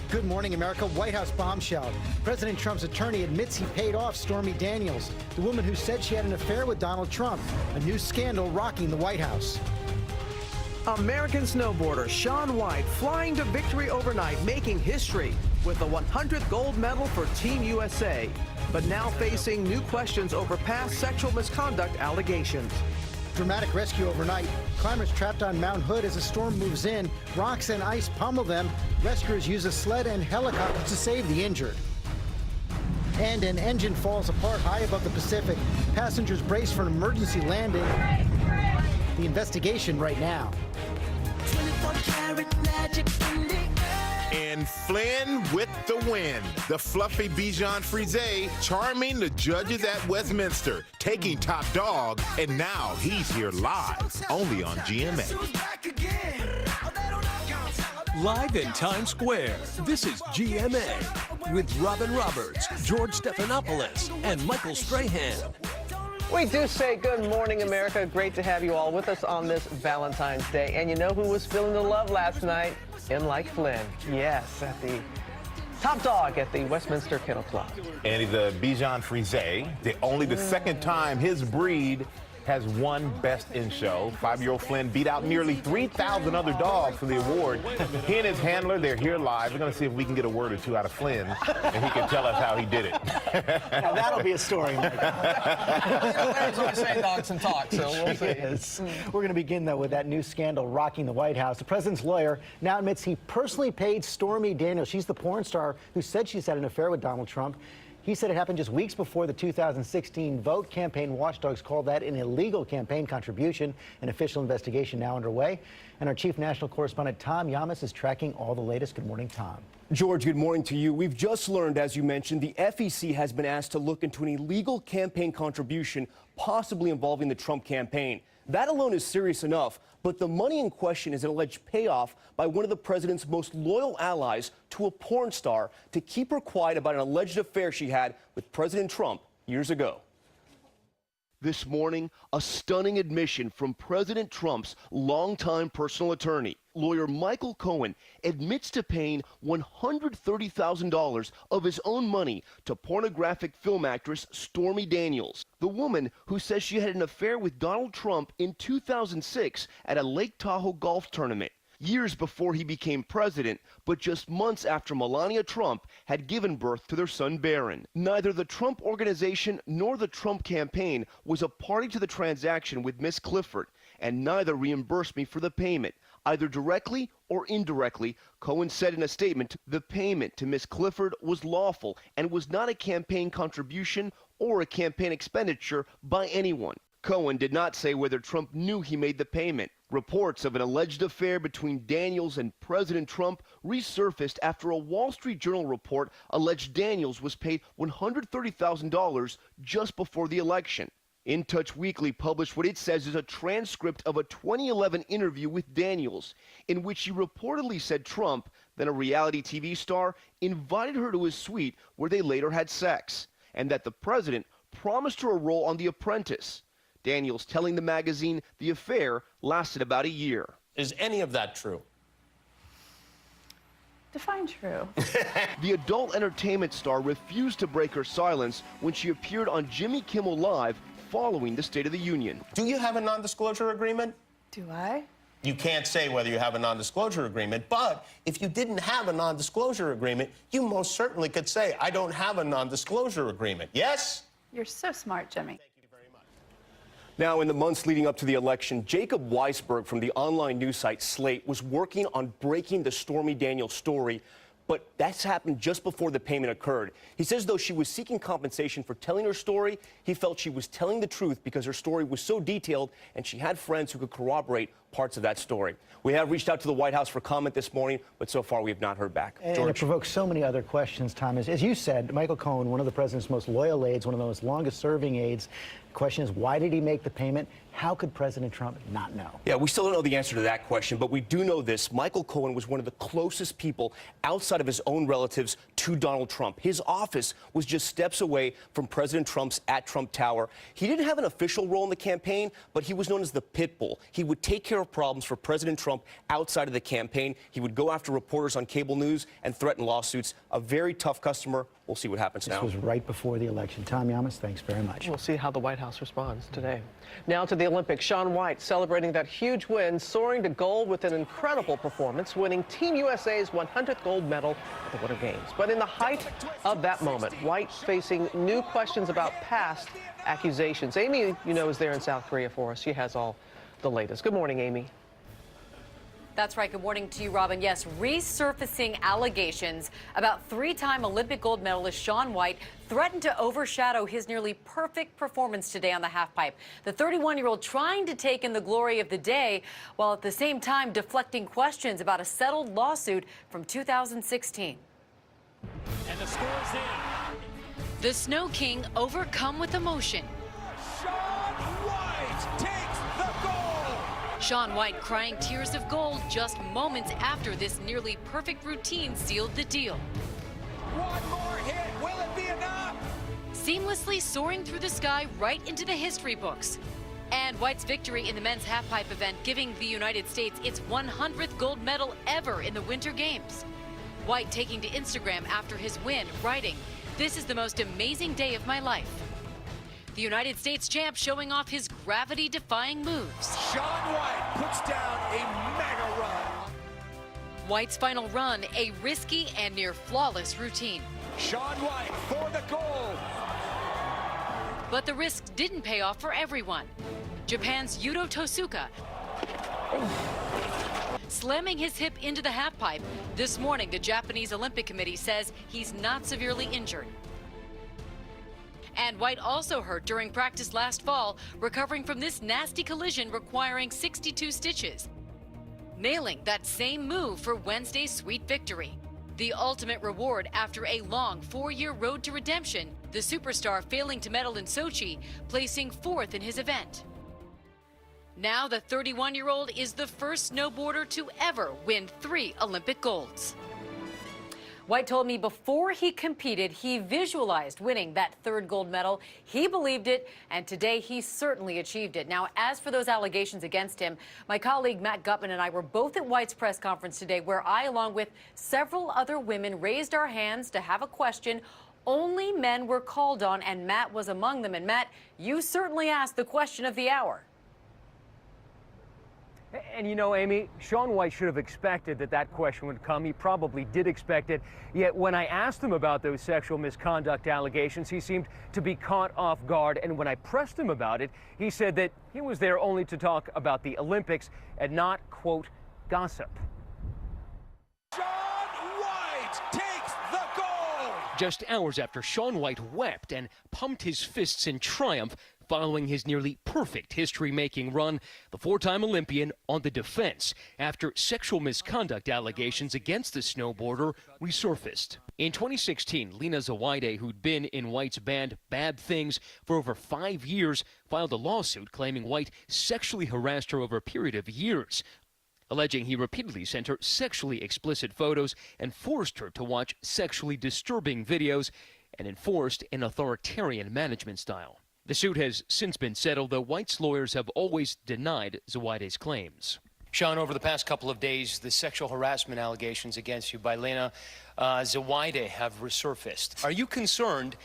Good morning, America. White House bombshell. President Trump's attorney admits he paid off Stormy Daniels, the woman who said she had an affair with Donald Trump. A new scandal rocking the White House. American snowboarder Shaun White flying to victory overnight, making history with the 100th gold medal for Team USA, but now facing new questions over past sexual misconduct allegations. Dramatic rescue overnight. Climbers trapped on Mount Hood as a storm moves in. Rocks and ice pummel them. Rescuers use a sled and helicopter to save the injured. And an engine falls apart high above the Pacific. Passengers brace for an emergency landing. The investigation right now. And Flynn with the win. The fluffy Bijan Frise charming the judges at Westminster, taking top dog, and now he's here live, only on GMA. Live in Times Square, this is GMA with Robin Roberts, George Stephanopoulos, and Michael Strahan. We do say good morning, America. Great to have you all with us on this Valentine's Day. And you know who was feeling the love last night? In like Flynn. Yes, at the top dog at the Westminster Kennel Club. And he's a Bijan Frise, only the second time his breed has won Best in Show. 5-year-old Flynn beat out nearly 3,000 other dogs for the award. He and his handler, they're here live. We're going to see if we can get a word or two out of Flynn, and he can tell us how he did it. Now that'll be a story. Flynn's always saying dogs and talk, so we'll see. Yes. We're going to begin, though, with that new scandal rocking the White House. The president's lawyer now admits he personally paid Stormy Daniels. She's the porn star who said she's had an affair with Donald Trump. He said it happened just weeks before the 2016 vote. Campaign watchdogs called that an illegal campaign contribution. An official investigation now underway. And our chief national correspondent, Tom Yamas, is tracking all the latest. Good morning, Tom. George, good morning to you. We've just learned, as you mentioned, the FEC has been asked to look into an illegal campaign contribution, possibly involving the Trump campaign. That alone is serious enough, but the money in question is an alleged payoff by one of the president's most loyal allies to a porn star to keep her quiet about an alleged affair she had with President Trump years ago. This morning, a stunning admission from President Trump's longtime personal attorney. Lawyer Michael Cohen admits to paying $130,000 of his own money to pornographic film actress Stormy Daniels, the woman who says she had an affair with Donald Trump in 2006 at a Lake Tahoe golf tournament. Years before he became president, but just months after Melania Trump had given birth to their son Barron. Neither the Trump organization nor the Trump campaign was a party to the transaction with Miss Clifford, and neither reimbursed me for the payment, either directly or indirectly. Cohen said in a statement, the payment to Miss Clifford was lawful and was not a campaign contribution or a campaign expenditure by anyone. Cohen did not say whether Trump knew he made the payment. Reports of an alleged affair between Daniels and President Trump resurfaced after a Wall Street Journal report alleged Daniels was paid $130,000 just before the election. In Touch Weekly published what it says is a transcript of a 2011 interview with Daniels, in which she reportedly said Trump, then a reality TV star, invited her to his suite where they later had sex, and that the president promised her a role on The Apprentice. Daniels telling the magazine the affair lasted about a year. Is any of that true? Define true. The adult entertainment star refused to break her silence when she appeared on Jimmy Kimmel Live following the State of the Union. Do you have a non-disclosure agreement? Do I? You can't say whether you have a non-disclosure agreement, but if you didn't have a non-disclosure agreement, you most certainly could say, I don't have a non-disclosure agreement. Yes? You're so smart, Jimmy. Now, in the months leading up to the election, Jacob Weisberg from the online news site Slate was working on breaking the Stormy Daniels story, but that's happened just before the payment occurred. He says, though she was seeking compensation for telling her story, he felt she was telling the truth because her story was so detailed and she had friends who could corroborate parts of that story. We have reached out to the White House for comment this morning, but so far we have not heard back. And George. it provokes so many other questions, Tom. As you said, Michael Cohen, one of the president's most loyal aides, one of the most longest-serving aides. The question is, why did he make the payment? How could President Trump not know? Yeah, we still don't know the answer to that question, but we do know this. Michael Cohen was one of the closest people outside of his own relatives to to Donald Trump. His office was just steps away from President Trump's at Trump Tower. He didn't have an official role in the campaign, but he was known as the pit bull. He would take care of problems for President Trump outside of the campaign. He would go after reporters on cable news and threaten lawsuits. A very tough customer. We'll see what happens now. This was right before the election. Tom Yamas, thanks very much. We'll see how the White House responds today. Now to the Olympics. Shaun White celebrating that huge win, soaring to gold with an incredible performance, winning Team USA's 100th gold medal at the Winter Games. But in the height of that moment, White facing new questions about past accusations. Amy, is there in South Korea for us. She has all the latest. Good morning, Amy. That's right. Good morning to you, Robin. Yes, resurfacing allegations about three-time Olympic gold medalist Shaun White threatened to overshadow his nearly perfect performance today on the halfpipe. The 31-year-old trying to take in the glory of the day while at the same time deflecting questions about a settled lawsuit from 2016. And the score's in. The Snow King overcome with emotion. Shaun White takes the gold. Shaun White crying tears of gold just moments after this nearly perfect routine sealed the deal. One more hit. Will it be enough? Seamlessly soaring through the sky right into the history books. And White's victory in the men's halfpipe event giving the United States its 100th gold medal ever in the Winter Games. White taking to Instagram after his win, writing, "This is the most amazing day of my life." The United States champ showing off his gravity-defying moves. Shaun White puts down a mega run. White's final run, a risky and near-flawless routine. Shaun White for the gold. But the risk didn't pay off for everyone. Japan's Yuto Tosuka slamming his hip into the halfpipe. This morning, the Japanese Olympic Committee says he's not severely injured. And White also hurt during practice last fall, recovering from this nasty collision requiring 62 stitches. Nailing that same move for Wednesday's sweet victory. The ultimate reward after a long 4-year road to redemption, the superstar failing to medal in Sochi, placing 4th in his event. Now the 31-year-old is the first snowboarder to ever win 3 Olympic golds. White told me before he competed, he visualized winning that 3rd gold medal. He believed it, and today he certainly achieved it. Now, as for those allegations against him, my colleague Matt Gutman and I were both at White's press conference today, where I, along with several other women, raised our hands to have a question. Only men were called on, and Matt was among them. And Matt, you certainly asked the question of the hour. And Amy, Shaun White should have expected that question would come. He probably did expect it. Yet when I asked him about those sexual misconduct allegations, he seemed to be caught off guard. And when I pressed him about it, he said that he was there only to talk about the Olympics and not, quote, gossip. Shaun White takes the gold. Just hours after Shaun White wept and pumped his fists in triumph following his nearly perfect history-making run, the 4-time Olympian on the defense after sexual misconduct allegations against the snowboarder resurfaced. In 2016, Lena Zawaide, who'd been in White's band Bad Things for over 5 years, filed a lawsuit claiming White sexually harassed her over a period of years, alleging he repeatedly sent her sexually explicit photos and forced her to watch sexually disturbing videos and enforced an authoritarian management style. The suit has since been settled, though White's lawyers have always denied Zawaide's claims. Shaun, over the past couple of days, the sexual harassment allegations against you by Lena Zawaide have resurfaced. Are you concerned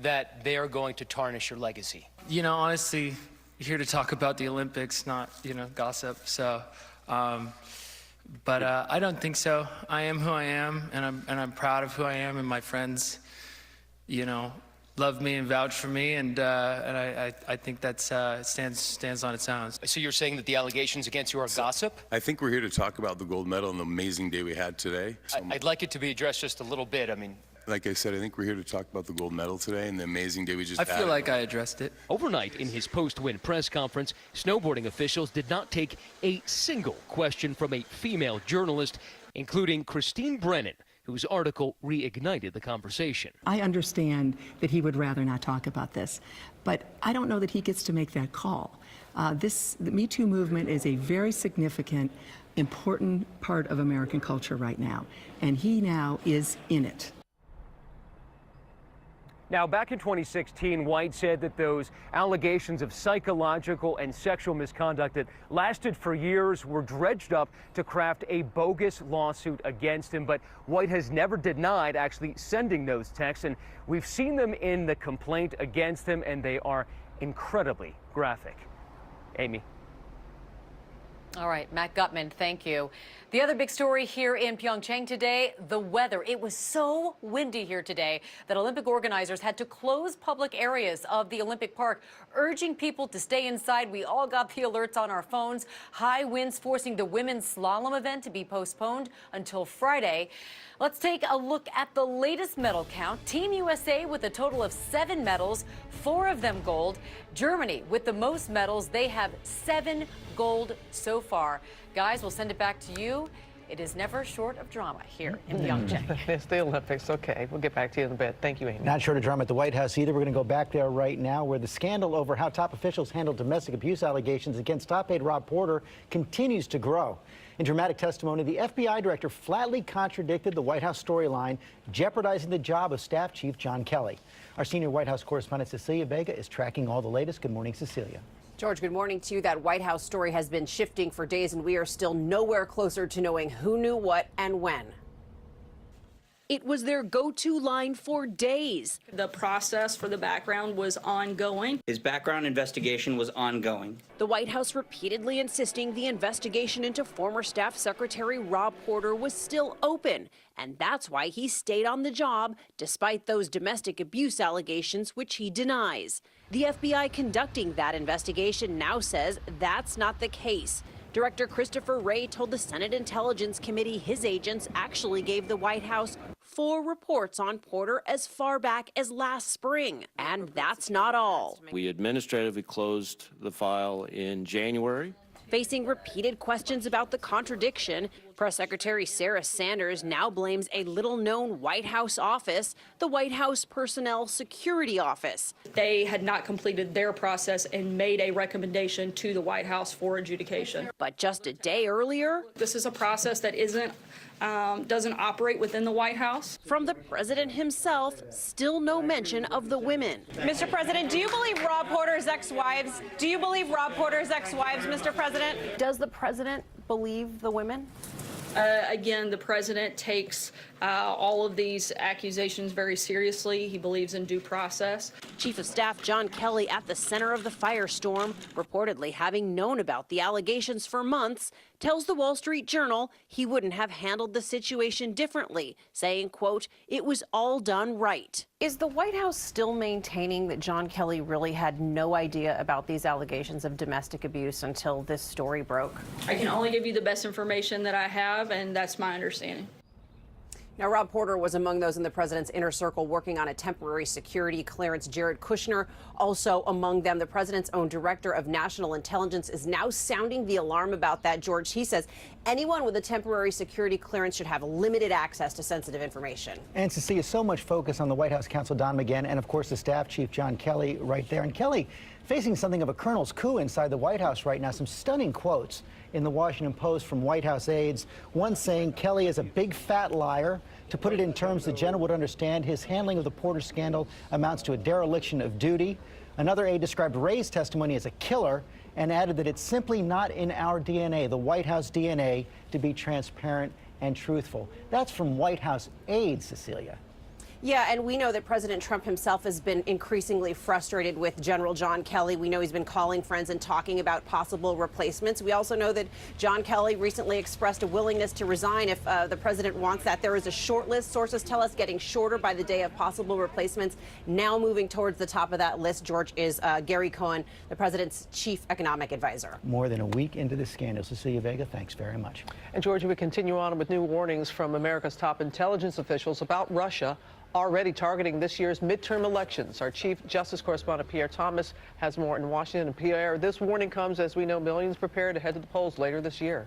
that they are going to tarnish your legacy? Honestly, you're here to talk about the Olympics, not, gossip. So, but I don't think so. I am who I am, and I'm proud of who I am, and my friends, love me and vouch for me, and I think that stands on its own. So you're saying that the allegations against you are gossip? I think we're here to talk about the gold medal and the amazing day we had today. I'd like it to be addressed just a little bit. Like I said, I think we're here to talk about the gold medal today and the amazing day we just had. I feel like I addressed it. Overnight, in his post-win press conference, snowboarding officials did not take a single question from a female journalist, including Christine Brennan, whose article reignited the conversation. I understand that he would rather not talk about this, but I don't know that he gets to make that call. The Me Too movement is a very significant, important part of American culture right now, and he now is in it. Now, back in 2016, White said that those allegations of psychological and sexual misconduct that lasted for years were dredged up to craft a bogus lawsuit against him. But White has never denied actually sending those texts, and we've seen them in the complaint against him, and they are incredibly graphic. Amy. All right, Matt Gutman, thank you. The other big story here in Pyeongchang today, the weather. It was so windy here today that Olympic organizers had to close public areas of the Olympic Park, urging people to stay inside. We all got the alerts on our phones. High winds forcing the women's slalom event to be postponed until Friday. Let's take a look at the latest medal count. Team USA with a total of 7 medals, 4 of them gold. Germany with the most medals. They have 7 gold so far. Guys, we'll send it back to you. It is never short of drama here in Pyeongchang. It's the Olympics. Okay, we'll get back to you in a bit. Thank you, Amy. Not short of drama at the White House either. We're going to go back there right now, where the scandal over how top officials handled domestic abuse allegations against top aide Rob Porter continues to grow. In dramatic testimony, the FBI director flatly contradicted the White House storyline, jeopardizing the job of Staff Chief John Kelly. Our senior White House correspondent Cecilia Vega is tracking all the latest. Good morning, Cecilia. George, good morning to you. That White House story has been shifting for days, and we are still nowhere closer to knowing who knew what and when. It was their go-to line for days. The process for the background was ongoing. His background investigation was ongoing. The White House repeatedly insisting the investigation into former Staff Secretary Rob Porter was still open, and that's why he stayed on the job despite those domestic abuse allegations, which he denies. The FBI conducting that investigation now says that's not the case. Director Christopher Wray told the Senate Intelligence Committee his agents actually gave the White House 4 reports on Porter as far back as last spring. And that's not all. We administratively closed the file in January. Facing repeated questions about the contradiction, Press Secretary Sarah Sanders now blames a little-known White House office, the White House Personnel Security Office. They had not completed their process and made a recommendation to the White House for adjudication. But just a day earlier, this is a process that doesn't operate within the White House. From the president himself, still no mention of the women. Mr. President, do you believe Rob Porter's ex-wives? Do you believe Rob Porter's ex-wives, Mr. President? Does the president believe the women? Again, the president takes all of these accusations very seriously. He believes in due process. Chief of Staff John Kelly at the center of the firestorm, reportedly having known about the allegations for months, tells the Wall Street Journal he wouldn't have handled the situation differently, saying, quote, "It was all done right." Is the White House still maintaining that John Kelly really had no idea about these allegations of domestic abuse until this story broke? I can only give you the best information that I have, and that's my understanding. Now, Rob Porter was among those in the president's inner circle working on a temporary security clearance. Jared Kushner also among them. The president's own director of national intelligence is now sounding the alarm about that, George. He says anyone with a temporary security clearance should have limited access to sensitive information. And Cecilia, so much focus on the White House counsel Don McGahn and, of course, the staff chief John Kelly right there. And Kelly facing something of a colonel's coup inside the White House right now. Some stunning quotes in the Washington Post from White House aides. One saying Kelly is a big fat liar. To put it in terms the general would understand, his handling of the Porter scandal amounts to a dereliction of duty. Another aide described Wray's testimony as a killer and added that it's simply not in our DNA, the White House DNA, to be transparent and truthful. That's from White House aides, Cecilia. Yeah, and we know that President Trump himself has been increasingly frustrated with General John Kelly. We know he's been calling friends and talking about possible replacements. We also know that John Kelly recently expressed a willingness to resign if the president wants that. There is a short list, sources tell us, getting shorter by the day of possible replacements. Now moving towards the top of that list, George, is Gary Cohn, the president's chief economic advisor. More than a week into the scandal. Cecilia Vega, thanks very much. And George, we continue on with new warnings from America's top intelligence officials about Russia already targeting this year's midterm elections. Our Chief Justice correspondent Pierre Thomas has more in Washington. And Pierre, this warning comes as we know millions prepare to head to the polls later this year.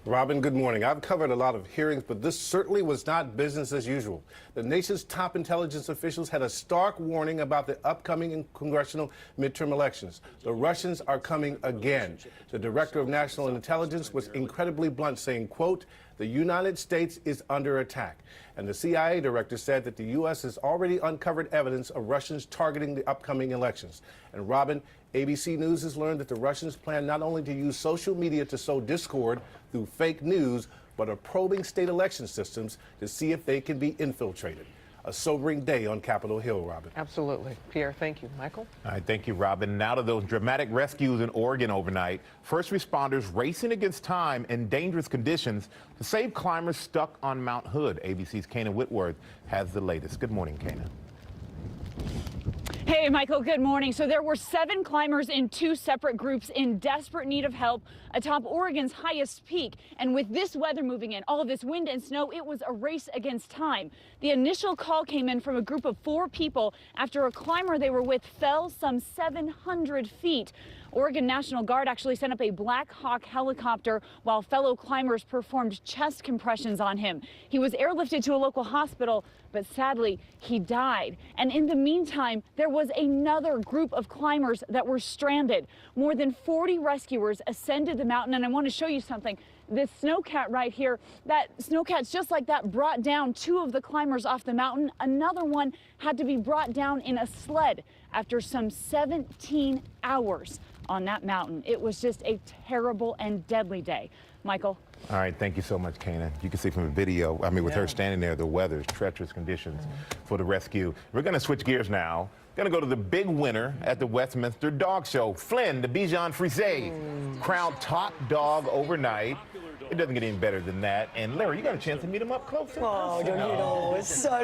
Robin, good morning. I've covered a lot of hearings, but this certainly was not business as usual. The nation's top intelligence officials had a stark warning about the upcoming congressional midterm elections. The Russians are coming again. The director of national intelligence was incredibly blunt, saying, quote, "The United States is under attack." And the CIA director said that the U.S. has already uncovered evidence of Russians targeting the upcoming elections. And Robin, ABC News has learned that the Russians plan not only to use social media to sow discord through fake news, but are probing state election systems to see if they can be infiltrated. A sobering day on Capitol Hill, Robin. Absolutely. Pierre, thank you. Michael? All right, thank you, Robin. Now to those dramatic rescues in Oregon overnight. First responders racing against time in dangerous conditions to save climbers stuck on Mount Hood. ABC's Kana Whitworth has the latest. Good morning, Kana. Hey, Michael, good morning. So there were 7 climbers in 2 separate groups in desperate need of help atop Oregon's highest peak. And with this weather moving in, all of this wind and snow, it was a race against time. The initial call came in from a group of 4 people after a climber they were with fell some 700 feet. Oregon National Guard actually sent up a Black Hawk helicopter while fellow climbers performed chest compressions on him. He was airlifted to a local hospital, but sadly, he died. And in the meantime, there was another group of climbers that were stranded. More than 40 rescuers ascended the mountain, and I want to show you something. This snowcat right here, that snowcat's just like that brought down 2 of the climbers off the mountain. Another one had to be brought down in a sled after some 17 hours on that mountain. It was just a terrible and deadly day. Michael? All right, thank you so much, Kana. You can see from the video, with her standing there, the weather's treacherous conditions for the rescue. We're going to switch gears now. Going to go to the big winner at the Westminster Dog Show. Flynn, the Bichon Frise, crowned top dog overnight. It doesn't get any better than that. And Larry, you got a chance to meet him up close. Oh, don't you know? It's so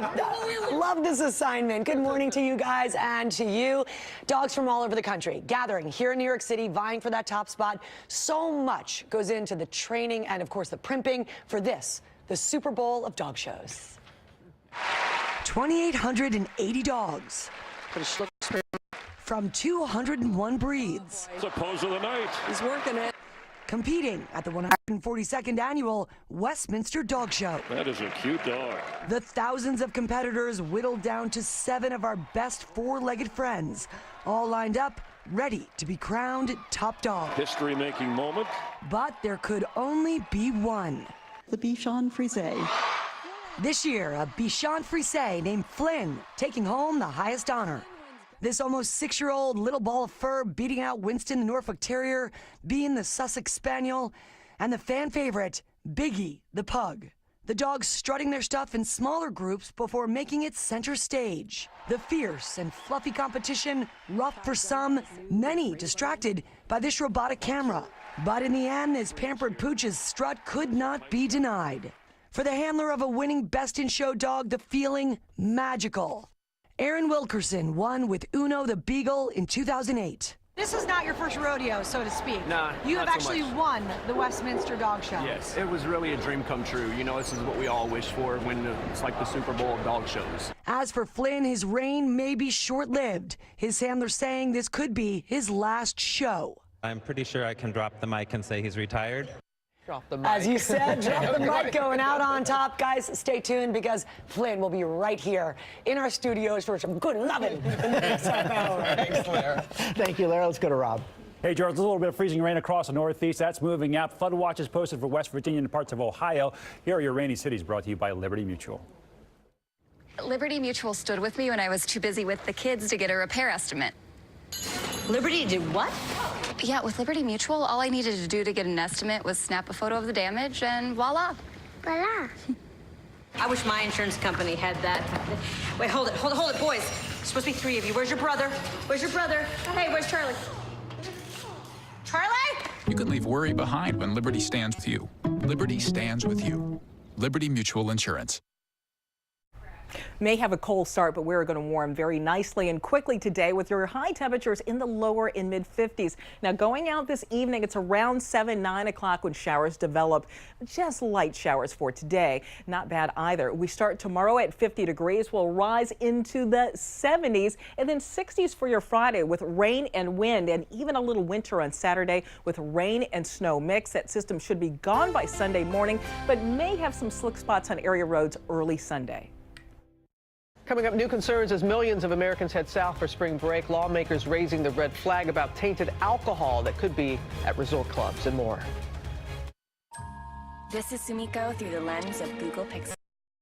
love this assignment. Good morning to you guys and to you. Dogs from all over the country gathering here in New York City, vying for that top spot. So much goes into the training and, of course, the primping for this, the Super Bowl of dog shows. 2,880 dogs from 201 breeds. It's a pose of the night. He's working it. Competing at the 142nd annual Westminster Dog Show. That is a cute dog. The thousands of competitors whittled down to 7 of our best 4-legged friends, all lined up, ready to be crowned top dog. History-making moment. But there could only be one. The Bichon Frise. This year, a Bichon Frise named Flynn taking home the highest honor. This almost 6-year-old little ball of fur beating out Winston the Norfolk Terrier, Bean the Sussex Spaniel, and the fan favorite, Biggie the Pug. The dogs strutting their stuff in smaller groups before making it center stage. The fierce and fluffy competition, rough for some, many distracted by this robotic camera. But in the end, this pampered pooch's strut could not be denied. For the handler of a winning Best in Show dog, the feeling magical. Aaron Wilkerson won with Uno the Beagle in 2008. This is not your first rodeo, so to speak. Nah, you have not so actually much. won the Westminster Dog Show. Yes, it was really a dream come true. You know, this is what we all wish for when it's like the Super Bowl of dog shows. As for Flynn, his reign may be short-lived. His handler saying this could be his last show. I'm pretty sure I can drop the mic and say he's retired. Drop the mic. As you said, drop the mic going out on top. Guys, stay tuned because Flynn will be right here in our studios for some good loving in the next half hour. Thanks, Larry. Thank you, Larry. Let's go to Rob. Hey, George, a little bit of freezing rain across the Northeast. That's moving out. Flood watches posted for West Virginia and parts of Ohio. Here are your rainy cities brought to you by Liberty Mutual. Liberty Mutual stood with me when I was too busy with the kids to get a repair estimate. Liberty did what? Yeah, with Liberty Mutual, all I needed to do to get an estimate was snap a photo of the damage and voila. Voila. I wish my insurance company had that. Wait, hold it, boys. There's supposed to be 3 of you. Where's your brother? Where's your brother? Hey, where's Charlie? Charlie? You can leave worry behind when Liberty stands with you. Liberty stands with you. Liberty Mutual Insurance. May have a cold start, but we're going to warm very nicely and quickly today with your high temperatures in the lower and mid 50s. Now going out this evening, it's around 7, 9 o'clock when showers develop. Just light showers for today. Not bad either. We start tomorrow at 50 degrees. We'll rise into the 70s and then 60s for your Friday with rain and wind and even a little winter on Saturday with rain and snow mix. That system should be gone by Sunday morning, but may have some slick spots on area roads early Sunday. Coming up, new concerns as millions of Americans head south for spring break. Lawmakers raising the red flag about tainted alcohol that could be at resort clubs and more. This is Sumiko through the lens of Google Pixel.